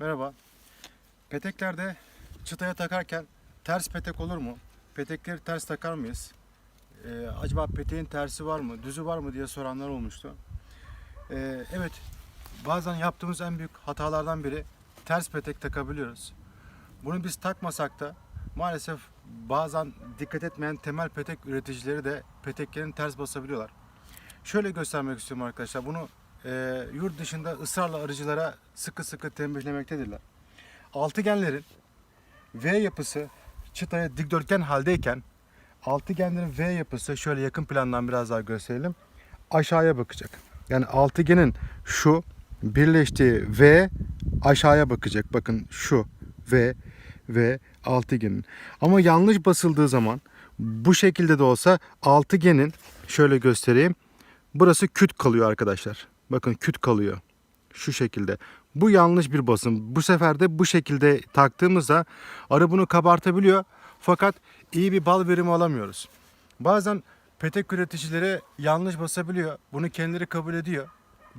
Merhaba. Peteklerde çıtaya takarken ters petek olur mu? Petekleri ters takar mıyız? Acaba peteğin tersi var mı, düzü var mı diye soranlar olmuştu. Evet, bazen yaptığımız en büyük hatalardan biri ters petek takabiliyoruz. Bunu biz takmasak da maalesef bazen dikkat etmeyen temel petek üreticileri de peteklerini ters basabiliyorlar. Şöyle göstermek istiyorum arkadaşlar. Bunu yurt dışında ısrarla arıcılara sıkı sıkı tembihlemektedirler. Altıgenlerin V yapısı çıtaya dikdörtgen haldeyken altıgenlerin V yapısı şöyle yakın plandan biraz daha gösterelim. Aşağıya bakacak. Yani altıgenin şu birleştiği V aşağıya bakacak. Bakın şu V altıgenin. Ama yanlış basıldığı zaman bu şekilde de olsa altıgenin şöyle göstereyim. Burası küt kalıyor arkadaşlar. Bakın küt kalıyor. Şu şekilde. Bu yanlış bir basım. Bu sefer de bu şekilde taktığımızda arı bunu kabartabiliyor. Fakat iyi bir bal verimi alamıyoruz. Bazen petek üreticileri yanlış basabiliyor. Bunu kendileri kabul ediyor.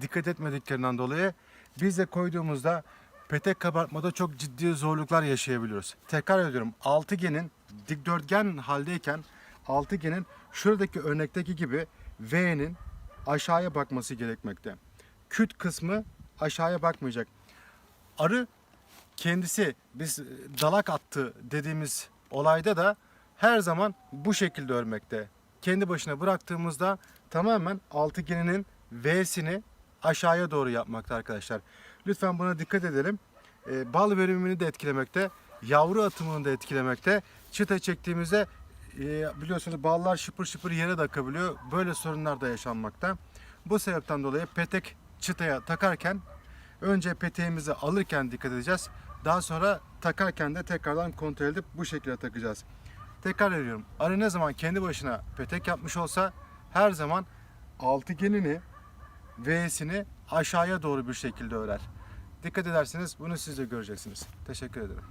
Dikkat etmediklerinden dolayı biz de koyduğumuzda petek kabartmada çok ciddi zorluklar yaşayabiliyoruz. Tekrar ediyorum. Altıgenin dikdörtgen haldeyken altıgenin şuradaki örnekteki gibi V'nin aşağıya bakması gerekmekte. Küt kısmı aşağıya bakmayacak. Arı kendisi biz dalak attı dediğimiz olayda da her zaman bu şekilde örmekte. Kendi başına bıraktığımızda tamamen altıgeninin V'sini aşağıya doğru yapmakta arkadaşlar. Lütfen buna dikkat edelim. Bal verimini de etkilemekte, yavru atımını da etkilemekte. Çıta çektiğimizde biliyorsunuz ballar şıpır şıpır yere de akabiliyor. Böyle sorunlar da yaşanmakta. Bu sebepten dolayı petek çıtaya takarken önce peteğimizi alırken dikkat edeceğiz. Daha sonra takarken de tekrardan kontrol edip bu şekilde takacağız. Tekrar ediyorum. Arı ne zaman kendi başına petek yapmış olsa her zaman altıgenini V'sini aşağıya doğru bir şekilde örer. Dikkat ederseniz bunu siz de göreceksiniz. Teşekkür ederim.